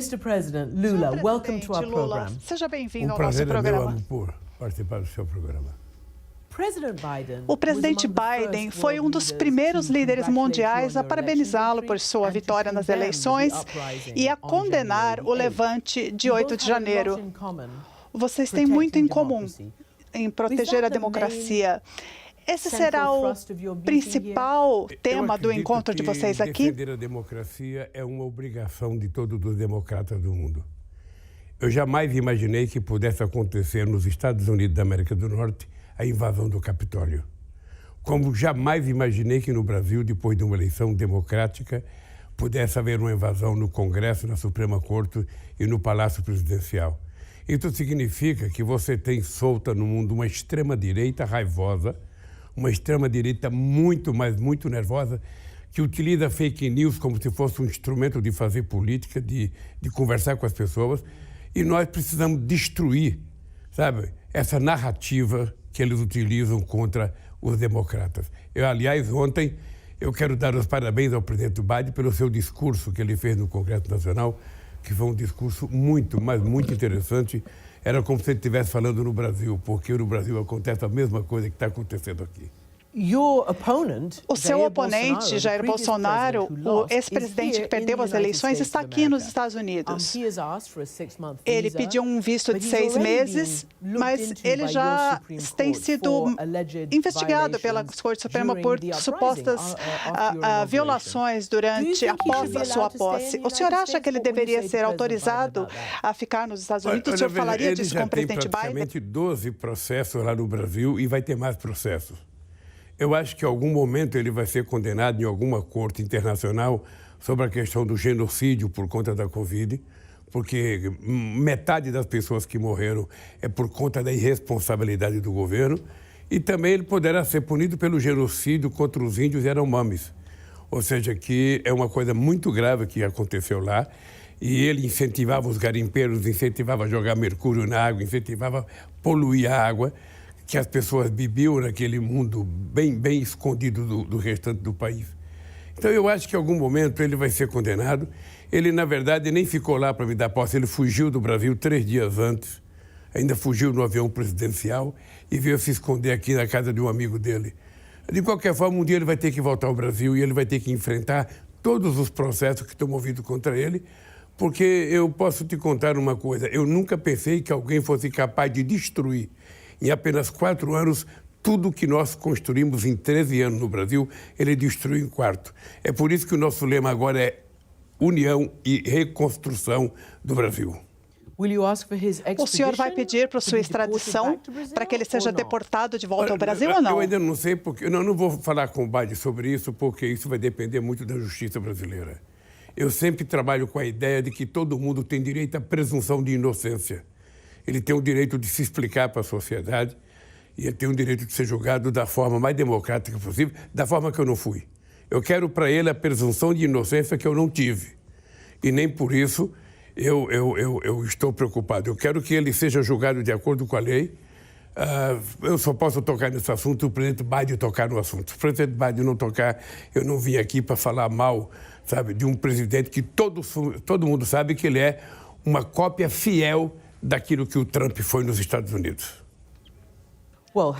Mr. President Lula, welcome to our program. Seja bem-vindo ao nosso programa. Por participar do seu programa. O presidente Biden foi um dos primeiros líderes mundiais a parabenizá-lo por sua vitória nas eleições e a condenar o levante de 8 de janeiro. Vocês têm muito em comum em proteger a democracia. Esse será o principal tema do encontro de vocês aqui? Defender a democracia é uma obrigação de todos os democratas do mundo. Eu jamais imaginei que pudesse acontecer nos Estados Unidos da América do Norte a invasão do Capitólio. Como jamais imaginei que no Brasil, depois de uma eleição democrática, pudesse haver uma invasão no Congresso, na Suprema Corte e no Palácio Presidencial. Isso significa que você tem solta no mundo uma extrema-direita raivosa, uma extrema-direita muito nervosa, que utiliza fake news como se fosse um instrumento de fazer política, de conversar com as pessoas. E nós precisamos destruir, sabe, essa narrativa que eles utilizam contra os democratas. Aliás, ontem, eu quero dar os parabéns ao presidente Biden pelo seu discurso que ele fez no Congresso Nacional, que foi um discurso muito interessante. Era como se ele estivesse falando no Brasil, porque no Brasil acontece a mesma coisa que está acontecendo aqui. O seu oponente, Jair Bolsonaro, o ex-presidente que perdeu as eleições, está aqui nos Estados Unidos. Ele pediu um visto de 6 meses, mas ele já tem sido investigado pela Corte Suprema por supostas violações após a sua posse. O senhor acha que ele deveria ser autorizado a ficar nos Estados Unidos? O senhor falaria disso com o presidente Biden? Ele já tem praticamente 12 processos lá no Brasil e vai ter mais processos. Eu acho que em algum momento ele vai ser condenado em alguma corte internacional sobre a questão do genocídio por conta da Covid, porque metade das pessoas que morreram é por conta da irresponsabilidade do governo, e também ele poderá ser punido pelo genocídio contra os índios Yanomamis. Ou seja, que é uma coisa muito grave que aconteceu lá, e ele incentivava os garimpeiros, incentivava a jogar mercúrio na água, incentivava a poluir a água, que as pessoas bebiam naquele mundo bem escondido do restante do país. Então, eu acho que em algum momento ele vai ser condenado. Ele, na verdade, nem ficou lá para me dar posse. Ele fugiu do Brasil 3 dias antes, ainda fugiu no avião presidencial e veio se esconder aqui na casa de um amigo dele. De qualquer forma, um dia ele vai ter que voltar ao Brasil e ele vai ter que enfrentar todos os processos que estão movidos contra ele, porque eu posso te contar uma coisa, eu nunca pensei que alguém fosse capaz de destruir em apenas 4 anos, tudo que nós construímos em 13 anos no Brasil, ele destruiu em 4. É por isso que o nosso lema agora é união e reconstrução do Brasil. O senhor vai pedir para sua extradição para que ele seja deportado de volta ao Brasil ou não? Eu ainda não sei, porque eu não vou falar com o Biden sobre isso, porque isso vai depender muito da justiça brasileira. Eu sempre trabalho com a ideia de que todo mundo tem direito à presunção de inocência. Ele tem o direito de se explicar para a sociedade e ele tem o direito de ser julgado da forma mais democrática possível, da forma que eu não fui. Eu quero para ele a presunção de inocência que eu não tive. E nem por isso eu estou preocupado. Eu quero que ele seja julgado de acordo com a lei. Eu só posso tocar nesse assunto, o presidente Biden tocar no assunto. Se o presidente Biden não tocar, eu não vim aqui para falar mal, sabe, de um presidente que todo mundo sabe que ele é uma cópia fiel daquilo que o Trump foi nos Estados Unidos. Bom,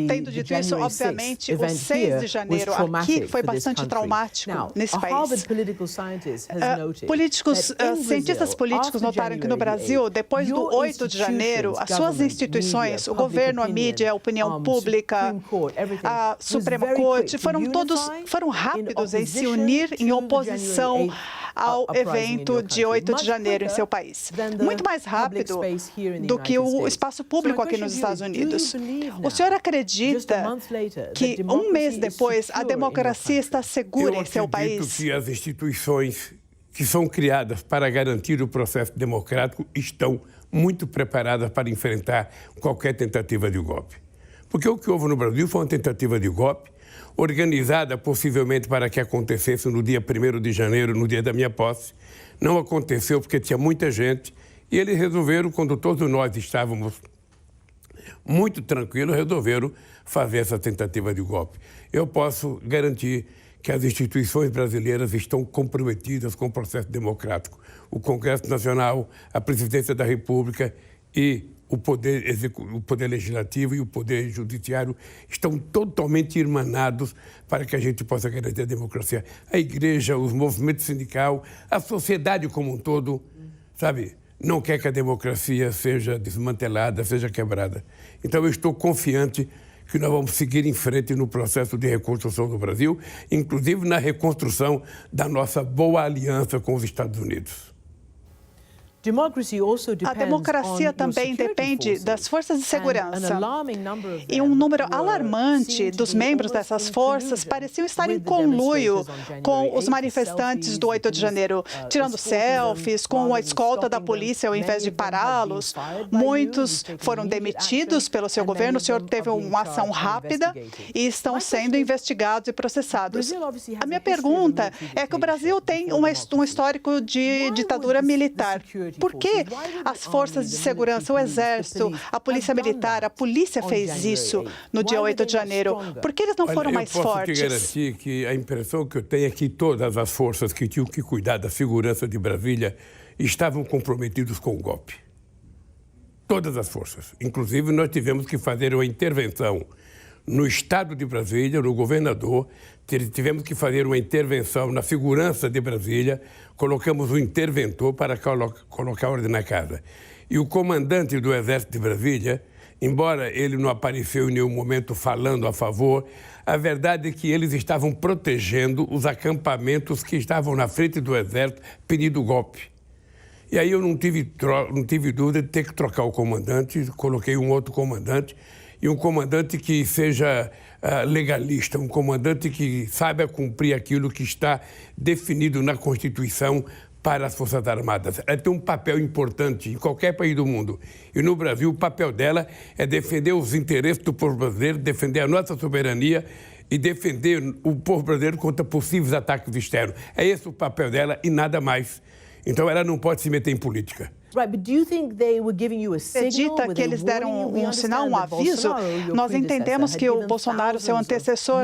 tendo dito isso, obviamente, o 6 de janeiro aqui foi bastante traumático nesse país. Cientistas políticos notaram que no Brasil, depois do 8 de janeiro, as suas instituições, o governo, a mídia, a opinião pública, a Suprema Corte, foram rápidos em se unir em oposição ao evento de 8 de janeiro em seu país. Muito mais rápido do que o espaço público aqui nos Estados Unidos. O senhor acredita que um mês depois a democracia está segura em seu país? Eu acredito que as instituições que são criadas para garantir o processo democrático estão muito preparadas para enfrentar qualquer tentativa de golpe. Porque o que houve no Brasil foi uma tentativa de golpe organizada possivelmente para que acontecesse no dia 1º de janeiro, no dia da minha posse. Não aconteceu porque tinha muita gente e eles resolveram, quando todos nós estávamos muito tranquilos, resolveram fazer essa tentativa de golpe. Eu posso garantir que as instituições brasileiras estão comprometidas com o processo democrático. O Congresso Nacional, a Presidência da República e o Poder Legislativo e o Poder Judiciário estão totalmente irmanados para que a gente possa garantir a democracia. A Igreja, os movimentos sindicais, a sociedade como um todo, sabe, não quer que a democracia seja desmantelada, seja quebrada. Então, eu estou confiante que nós vamos seguir em frente no processo de reconstrução do Brasil, inclusive na reconstrução da nossa boa aliança com os Estados Unidos. A democracia também depende das forças de segurança. E um número alarmante dos membros dessas forças pareciam estar em conluio com os manifestantes do 8 de janeiro, tirando selfies com a escolta da polícia ao invés de pará-los. Muitos foram demitidos pelo seu governo. O senhor teve uma ação rápida e estão sendo investigados e processados. A minha pergunta é que o Brasil tem um histórico de ditadura militar. Por que as forças de segurança, o Exército, a Polícia Militar, a polícia fez isso no dia 8 de janeiro? Por que eles não foram mais fortes? Eu posso te garantir que a impressão que eu tenho é que todas as forças que tinham que cuidar da segurança de Brasília estavam comprometidos com o golpe. Todas as forças. Inclusive, nós tivemos que fazer uma intervenção no Estado de Brasília, no governador, tivemos que fazer uma intervenção na segurança de Brasília, colocamos um interventor para colocar ordem na casa. E o comandante do Exército de Brasília, embora ele não apareceu em nenhum momento falando a favor, a verdade é que eles estavam protegendo os acampamentos que estavam na frente do Exército pedindo golpe. E aí eu não tive dúvida de ter que trocar o comandante, coloquei um outro comandante, e um comandante que seja legalista, um comandante que saiba cumprir aquilo que está definido na Constituição para as Forças Armadas. Ela tem um papel importante em qualquer país do mundo. E no Brasil, o papel dela é defender os interesses do povo brasileiro, defender a nossa soberania e defender o povo brasileiro contra possíveis ataques externos. É esse o papel dela e nada mais. Então, ela não pode se meter em política. Acredita que eles deram um sinal, um aviso? Nós entendemos que o Bolsonaro, seu antecessor,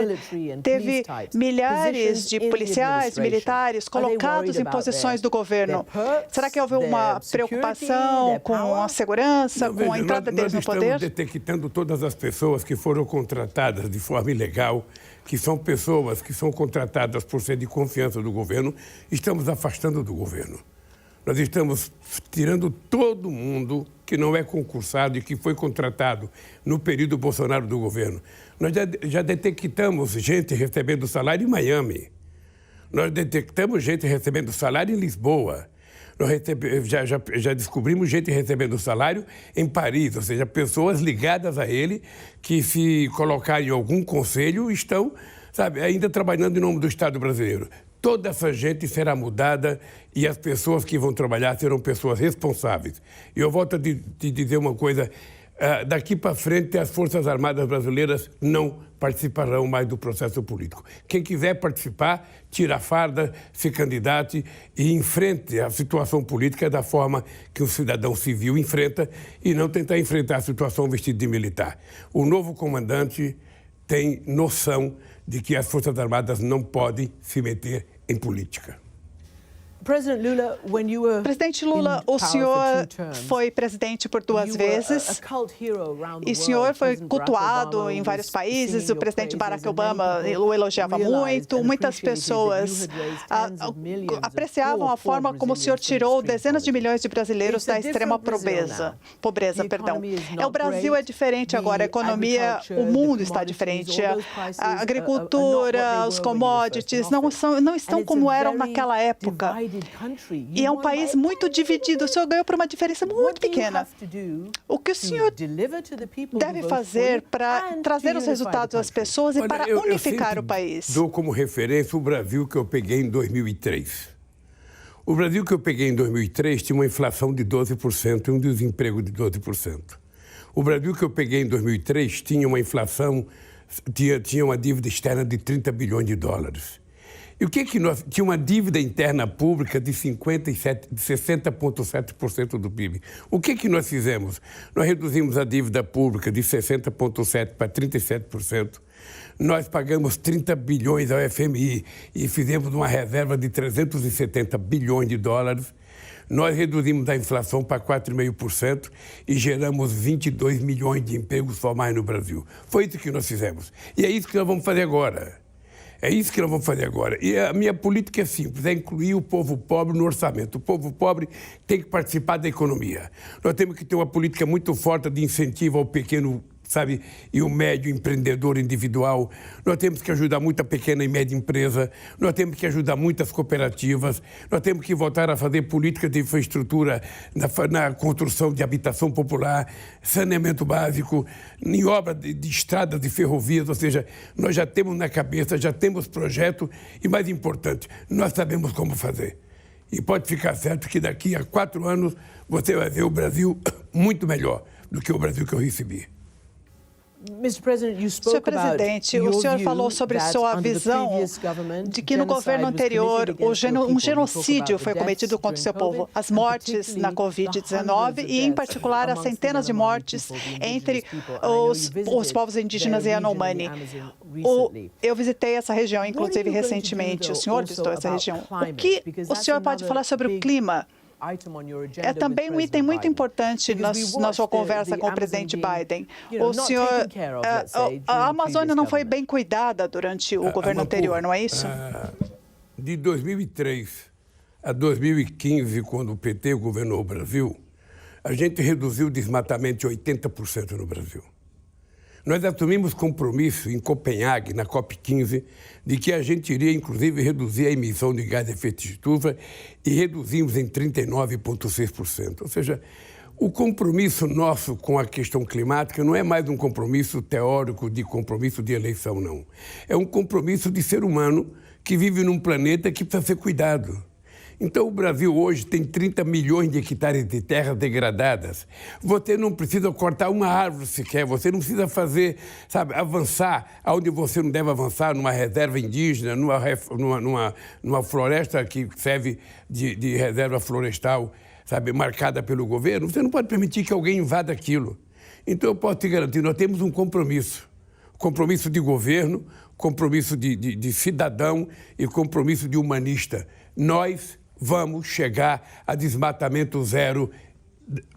teve milhares de policiais, militares colocados em posições do governo. Será que houve uma preocupação com a segurança, com a entrada deles no poder? Nós estamos detectando todas as pessoas que foram contratadas de forma ilegal, que são pessoas que são contratadas por ser de confiança do governo, estamos afastando do governo. Nós estamos tirando todo mundo que não é concursado e que foi contratado no período Bolsonaro do governo. Nós já detectamos gente recebendo salário em Miami. Nós detectamos gente recebendo salário em Lisboa. Nós já descobrimos gente recebendo salário em Paris, ou seja, pessoas ligadas a ele que, se colocarem em algum conselho, estão, sabe, ainda trabalhando em nome do Estado brasileiro. Toda essa gente será mudada e as pessoas que vão trabalhar serão pessoas responsáveis. E eu volto a te dizer uma coisa, daqui para frente as Forças Armadas brasileiras não participarão mais do processo político. Quem quiser participar, tira a farda, se candidate e enfrente a situação política da forma que um cidadão civil enfrenta e não tentar enfrentar a situação vestido de militar. O novo comandante tem noção de que as Forças Armadas não podem se meter em política. Presidente Lula, o senhor foi presidente por 2 vezes e o senhor foi cultuado em vários países. O presidente Barack Obama o elogiava muito. Muitas pessoas apreciavam a forma como o senhor tirou dezenas de milhões de brasileiros da extrema pobreza. O Brasil é diferente agora, a economia, o mundo está diferente. A agricultura, os commodities não estão como eram naquela época. E é um país muito dividido. O senhor ganhou por uma diferença muito pequena. O que o senhor deve fazer para trazer os resultados às pessoas e para unificar o país? Dou como referência o Brasil que eu peguei em 2003. O Brasil que eu peguei em 2003 tinha uma inflação de 12% e um desemprego de 12%. O Brasil que eu peguei em 2003 tinha uma inflação, tinha uma dívida externa de 30 bilhões de dólares. E o que nós... Tinha uma dívida interna pública de 60,7% do PIB. O que nós fizemos? Nós reduzimos a dívida pública de 60,7% para 37%. Nós pagamos 30 bilhões ao FMI e fizemos uma reserva de 370 bilhões de dólares. Nós reduzimos a inflação para 4,5% e geramos 22 milhões de empregos formais no Brasil. Foi isso que nós fizemos. E é isso que nós vamos fazer agora. É isso que nós vamos fazer agora. E a minha política é simples, é incluir o povo pobre no orçamento. O povo pobre tem que participar da economia. Nós temos que ter uma política muito forte de incentivo ao pequeno, sabe, e o médio empreendedor individual. Nós temos que ajudar muito a pequena e média empresa. Nós temos que ajudar muito as cooperativas. Nós temos que voltar a fazer políticas de infraestrutura na construção de habitação popular, saneamento básico, em obra de estradas e ferrovias. Ou seja, nós já temos na cabeça, já temos projeto e, mais importante, nós sabemos como fazer. E pode ficar certo que daqui a 4 anos você vai ver o Brasil muito melhor do que o Brasil que eu recebi. Senhor presidente, o senhor falou sobre sua visão de que no governo anterior um genocídio foi cometido contra o seu povo. As mortes na Covid-19 e, em particular, as centenas de mortes entre os povos indígenas e Yanomami. Eu visitei essa região, inclusive, recentemente. O senhor visitou essa região. O que o senhor pode falar sobre o clima? É também um item muito importante na sua conversa com o presidente Biden. O senhor, a Amazônia não foi bem cuidada durante o governo anterior, não é isso? De 2003 a 2015, quando o PT governou o Brasil, a gente reduziu o desmatamento de 80% no Brasil. Nós assumimos compromisso em Copenhague, na COP15, de que a gente iria, inclusive, reduzir a emissão de gás de efeito de estufa e reduzimos em 39,6%. Ou seja, o compromisso nosso com a questão climática não é mais um compromisso teórico de compromisso de eleição, não. É um compromisso de ser humano que vive num planeta que precisa ser cuidado. Então, o Brasil hoje tem 30 milhões de hectares de terras degradadas. Você não precisa cortar uma árvore sequer, você não precisa fazer, sabe, avançar onde você não deve avançar, numa reserva indígena, numa floresta que serve de reserva florestal, sabe, marcada pelo governo. Você não pode permitir que alguém invada aquilo. Então, eu posso te garantir, nós temos um compromisso de governo, compromisso de cidadão e compromisso de humanista. Nós vamos chegar a desmatamento zero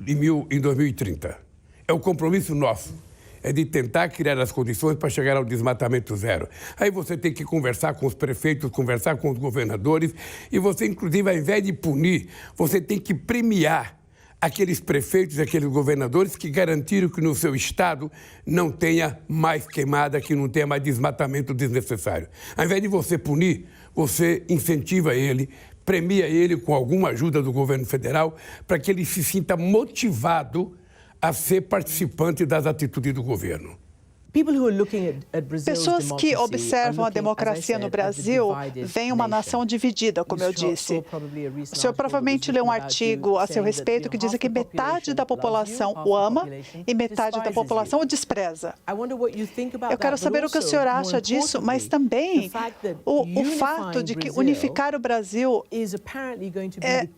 em 2030. É o compromisso nosso. É de tentar criar as condições para chegar ao desmatamento zero. Aí você tem que conversar com os prefeitos, conversar com os governadores e você, inclusive, ao invés de punir, você tem que premiar aqueles prefeitos e aqueles governadores que garantiram que no seu estado não tenha mais queimada, que não tenha mais desmatamento desnecessário. Ao invés de você punir, você incentiva ele, premia ele com alguma ajuda do governo federal para que ele se sinta motivado a ser participante das atitudes do governo. Pessoas que observam a democracia no Brasil veem uma nação dividida, como eu disse. O senhor provavelmente leu um artigo a seu respeito que diz que metade da população o ama e metade da população o despreza. Eu quero saber o que o senhor acha disso, mas também o fato de que unificar o Brasil é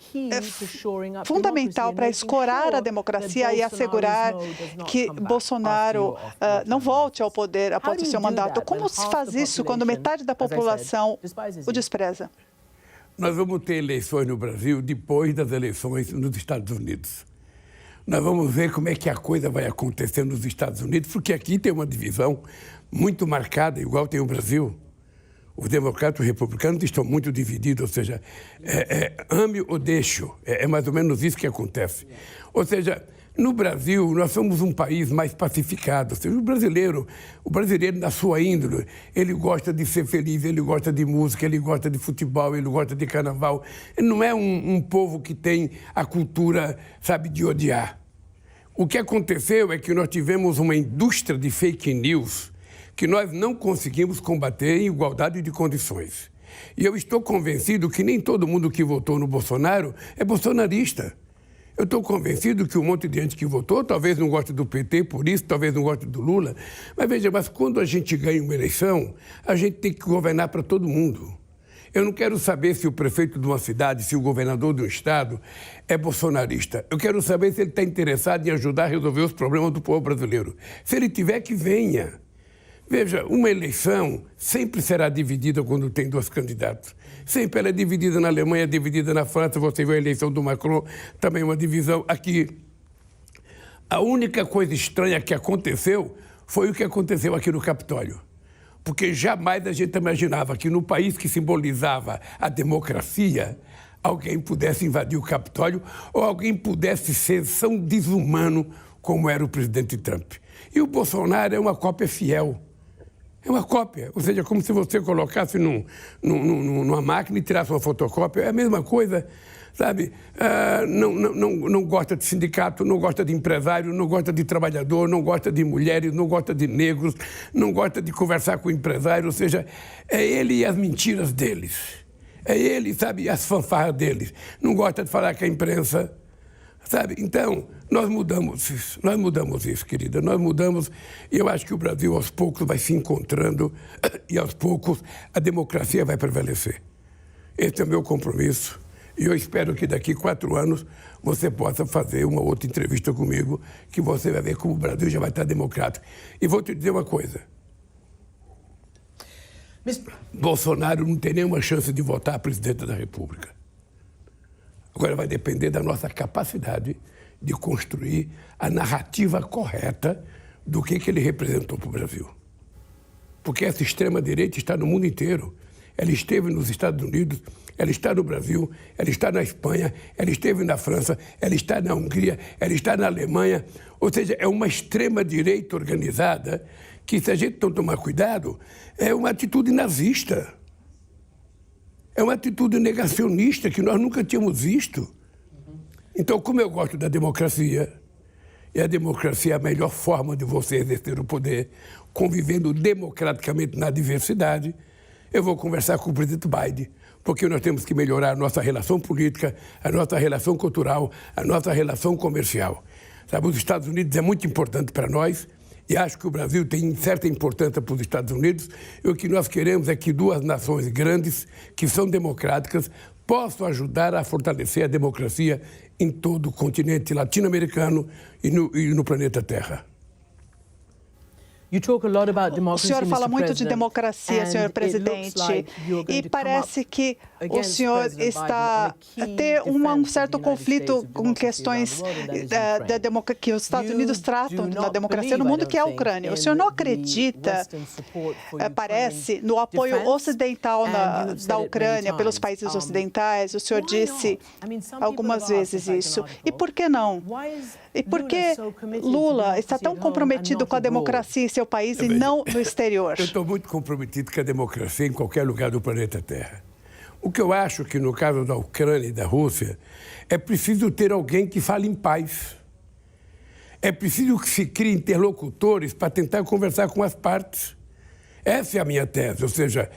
fundamental para escorar a democracia e assegurar que Bolsonaro não volte ao poder após o seu mandato. Como se faz isso quando metade da população o despreza? Nós vamos ter eleições no Brasil depois das eleições nos Estados Unidos. Nós vamos ver como é que a coisa vai acontecer nos Estados Unidos, porque aqui tem uma divisão muito marcada, igual tem o Brasil. Os democratas e os republicanos estão muito divididos, ou seja, ame ou deixe. É mais ou menos isso que acontece. Ou seja, no Brasil, nós somos um país mais pacificado. Ou seja, o brasileiro, na sua índole, ele gosta de ser feliz, ele gosta de música, ele gosta de futebol, ele gosta de carnaval. Ele não é um povo que tem a cultura, sabe, de odiar. O que aconteceu é que nós tivemos uma indústria de fake news que nós não conseguimos combater em igualdade de condições. E eu estou convencido que nem todo mundo que votou no Bolsonaro é bolsonarista. Eu estou convencido que um monte de gente que votou talvez não goste do PT por isso, talvez não goste do Lula. Mas veja, quando a gente ganha uma eleição, a gente tem que governar para todo mundo. Eu não quero saber se o prefeito de uma cidade, se o governador de um estado é bolsonarista. Eu quero saber se ele está interessado em ajudar a resolver os problemas do povo brasileiro. Se ele tiver, que venha. Veja, uma eleição sempre será dividida quando tem dois candidatos. Sempre ela é dividida na Alemanha, é dividida na França. Você viu a eleição do Macron, também uma divisão aqui. A única coisa estranha que aconteceu foi o que aconteceu aqui no Capitólio. Porque jamais a gente imaginava que no país que simbolizava a democracia, alguém pudesse invadir o Capitólio ou alguém pudesse ser tão desumano como era o presidente Trump. E o Bolsonaro é uma cópia fiel. É uma cópia, ou seja, como se você colocasse numa máquina e tirasse uma fotocópia. É a mesma coisa, sabe? Não gosta de sindicato, não gosta de empresário, não gosta de trabalhador, não gosta de mulheres, não gosta de negros, não gosta de conversar com o empresário. Ou seja, é ele e as mentiras deles. É ele, sabe, as fanfarras deles. Não gosta de falar com a imprensa. Sabe? Então, nós mudamos isso, querida. Nós mudamos e eu acho que o Brasil, aos poucos, vai se encontrando e, aos poucos, a democracia vai prevalecer. Esse é o meu compromisso e eu espero que daqui 4 anos você possa fazer uma outra entrevista comigo, que você vai ver como o Brasil já vai estar democrático. E vou te dizer uma coisa. Bolsonaro não tem nenhuma chance de votar presidente da República. Agora vai depender da nossa capacidade de construir a narrativa correta do que ele representou para o Brasil. Porque essa extrema-direita está no mundo inteiro. Ela esteve nos Estados Unidos, ela está no Brasil, ela está na Espanha, ela esteve na França, ela está na Hungria, ela está na Alemanha. Ou seja, é uma extrema-direita organizada que, se a gente não tomar cuidado, é uma atitude nazista. É uma atitude negacionista que nós nunca tínhamos visto. Então, como eu gosto da democracia, e a democracia é a melhor forma de você exercer o poder, convivendo democraticamente na diversidade, eu vou conversar com o presidente Biden, porque nós temos que melhorar a nossa relação política, a nossa relação cultural, a nossa relação comercial. Sabe, os Estados Unidos é muito importante para nós, e acho que o Brasil tem certa importância para os Estados Unidos. E o que nós queremos é que 2 nações grandes, que são democráticas, possam ajudar a fortalecer a democracia em todo o continente latino-americano e no planeta Terra. O senhor fala muito de democracia, senhor presidente, e parece que o senhor está a ter um certo conflito com questões que os Estados Unidos tratam da democracia no mundo, que é a Ucrânia. O senhor não acredita, parece, no apoio ocidental da Ucrânia pelos países ocidentais? O senhor disse algumas vezes isso. E por que não? E por que Lula está tão comprometido com a democracia em seu país e não no exterior? Eu estou muito comprometido com a democracia em qualquer lugar do planeta Terra. O que eu acho que, no caso da Ucrânia e da Rússia, é preciso ter alguém que fale em paz. É preciso que se crie interlocutores para tentar conversar com as partes. Essa é a minha tese, ou seja,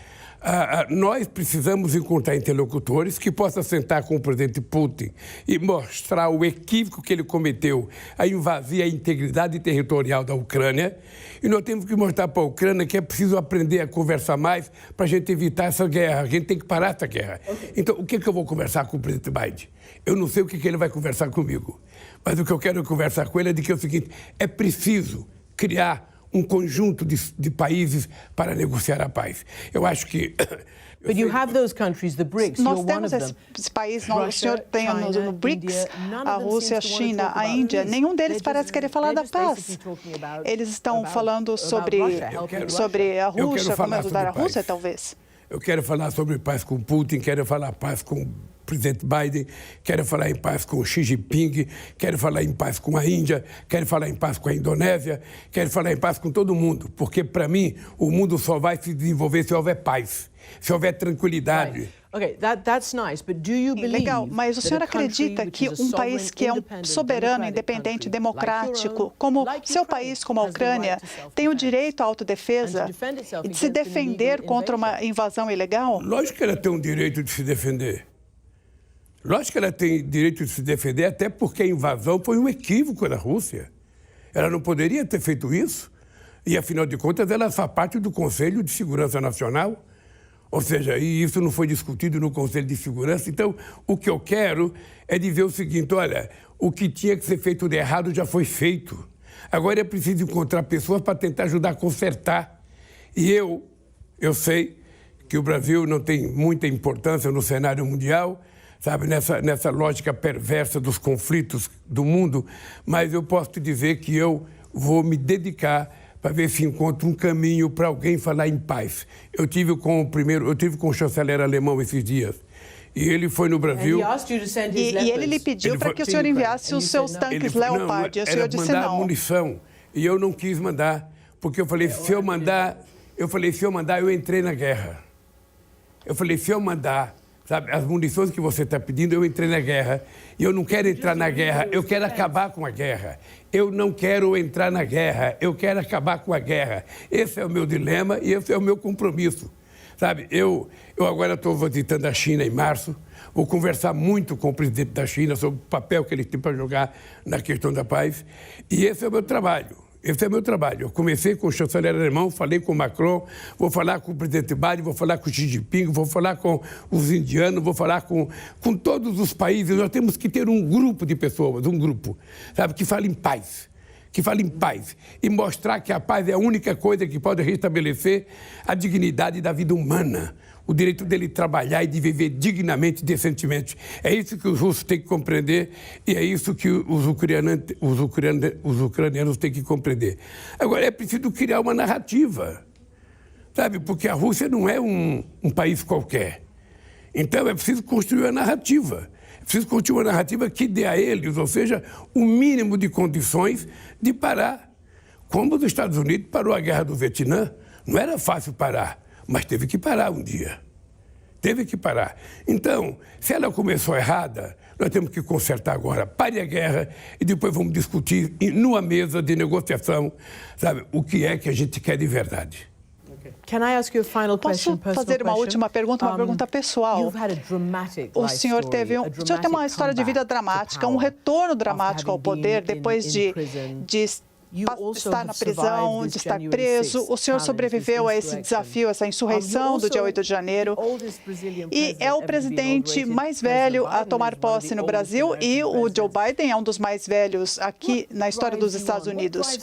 nós precisamos encontrar interlocutores que possam sentar com o presidente Putin e mostrar o equívoco que ele cometeu a invadir a integridade territorial da Ucrânia. E nós temos que mostrar para a Ucrânia que é preciso aprender a conversar mais para a gente evitar essa guerra. A gente tem que parar essa guerra. Okay. Então, o que eu vou conversar com o presidente Biden? Eu não sei o que ele vai conversar comigo, mas o que eu quero conversar com ele é de que é o seguinte: é preciso criar um conjunto de países para negociar a paz. Eu acho que... But you have those countries, the BRICS. Nós temos esses países, o senhor tem no BRICS, a Rússia, a China, a Índia. Nenhum deles parece querer falar da paz. Eles estão falando sobre a Rússia, como ajudar a Rússia, talvez. Eu quero falar sobre paz com Putin, quero falar paz com o presidente Biden, quero falar em paz com Xi Jinping, quero falar em paz com a Índia, quero falar em paz com a Indonésia, quero falar em paz com todo mundo, porque, para mim, o mundo só vai se desenvolver se houver paz, se houver tranquilidade. Right. Okay, that's nice, but do you believe Legal, mas o senhor acredita que um país que é um soberano, independente, democrático, como seu país, como a Ucrânia, tem o direito à autodefesa e de se defender contra uma invasão ilegal? Lógico que ela tem o direito de se defender. Lógico que ela tem direito de se defender, até porque a invasão foi um equívoco da Rússia. Ela não poderia ter feito isso. E, afinal de contas, ela faz parte do Conselho de Segurança Nacional. Ou seja, e isso não foi discutido no Conselho de Segurança. Então, o que eu quero é dizer o seguinte: olha, o que tinha que ser feito de errado já foi feito. Agora é preciso encontrar pessoas para tentar ajudar a consertar. E eu sei que o Brasil não tem muita importância no cenário mundial, sabe, nessa lógica perversa dos conflitos do mundo, mas eu posso te dizer que eu vou me dedicar para ver se encontro um caminho para alguém falar em paz. Eu tive com o chanceler alemão esses dias. E ele foi no Brasil. E ele lhe pediu para que o senhor enviasse os seus tanques Leopard. E o senhor disse mandar não. Munição. E eu não quis mandar, porque eu falei, se eu mandar, eu entrei na guerra. Eu falei, se eu mandar, sabe, as munições que você está pedindo, eu entrei na guerra. E eu não quero entrar na guerra, eu quero acabar com a guerra. Eu não quero entrar na guerra, eu quero acabar com a guerra. Esse é o meu dilema e esse é o meu compromisso. Sabe, eu agora estou visitando a China em março, vou conversar muito com o presidente da China sobre o papel que ele tem para jogar na questão da paz. E esse é o meu trabalho. Esse é o meu trabalho. Eu comecei com o chanceler alemão, falei com o Macron, vou falar com o presidente Biden, vou falar com o Xi Jinping, vou falar com os indianos, vou falar com todos os países. Nós temos que ter um grupo de pessoas, um grupo, sabe, que fale em paz. Que fale em paz e mostrar que a paz é a única coisa que pode restabelecer a dignidade da vida humana, o direito dele trabalhar e de viver dignamente, decentemente. É isso que os russos têm que compreender e é isso que os ucranianos têm que compreender. Agora, é preciso criar uma narrativa, sabe? Porque a Rússia não é um país qualquer. Então, é preciso construir uma narrativa. Preciso construir uma narrativa que dê a eles, ou seja, o mínimo de condições de parar. Como os Estados Unidos parou a guerra do Vietnã, não era fácil parar, mas teve que parar um dia. Teve que parar. Então, se ela começou errada, nós temos que consertar agora. Pare a guerra e depois vamos discutir numa mesa de negociação, sabe, o que é que a gente quer de verdade. Can I ask you a final question, Posso fazer uma última pergunta, uma pergunta pessoal? O senhor tem uma história de vida dramática, um retorno dramático ao poder depois de estar na prisão, de estar preso. O senhor sobreviveu a esse desafio, essa insurreição do dia 8 de janeiro. E é o presidente mais velho a tomar posse no Brasil e o Joe Biden é um dos mais velhos aqui na história dos Estados Unidos.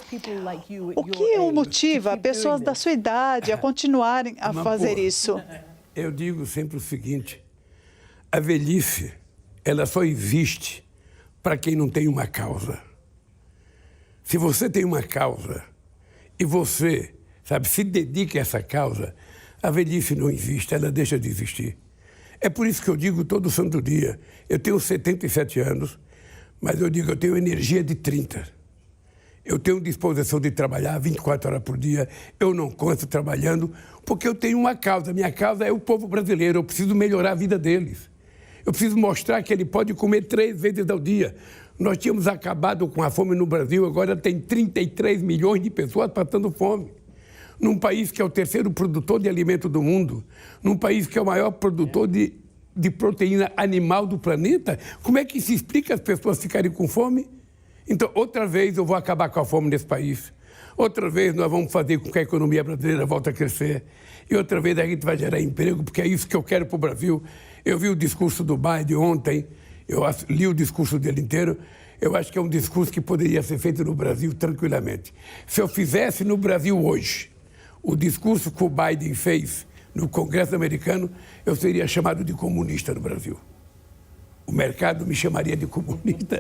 O que o motiva pessoas da sua idade a continuarem a fazer isso? Eu digo sempre o seguinte, a velhice, ela só existe para quem não tem uma causa. Se você tem uma causa e você, sabe, se dedica a essa causa, a velhice não existe, ela deixa de existir. É por isso que eu digo todo santo dia, eu tenho 77 anos, mas eu digo, eu tenho energia de 30. Eu tenho disposição de trabalhar 24 horas por dia, eu não canso trabalhando, porque eu tenho uma causa. Minha causa é o povo brasileiro, eu preciso melhorar a vida deles. Eu preciso mostrar que ele pode comer 3 vezes ao dia. Nós tínhamos acabado com a fome no Brasil, agora tem 33 milhões de pessoas passando fome. Num país que é o terceiro produtor de alimento do mundo, num país que é o maior produtor de proteína animal do planeta, como é que se explica as pessoas ficarem com fome? Então, outra vez eu vou acabar com a fome nesse país. Outra vez nós vamos fazer com que a economia brasileira volte a crescer. E outra vez a gente vai gerar emprego, porque é isso que eu quero para o Brasil. Eu vi o discurso do Biden ontem, eu li o discurso dele inteiro, eu acho que é um discurso que poderia ser feito no Brasil tranquilamente. Se eu fizesse no Brasil hoje o discurso que o Biden fez no Congresso americano, eu seria chamado de comunista no Brasil. O mercado me chamaria de comunista.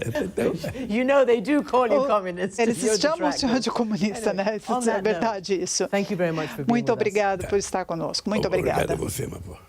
You know they do call you communist. Eles chamam o senhor de comunista, né? É verdade isso. Thank you very much for being Muito with us. obrigado por estar conosco. Muito obrigada. Obrigado a você, meu amor.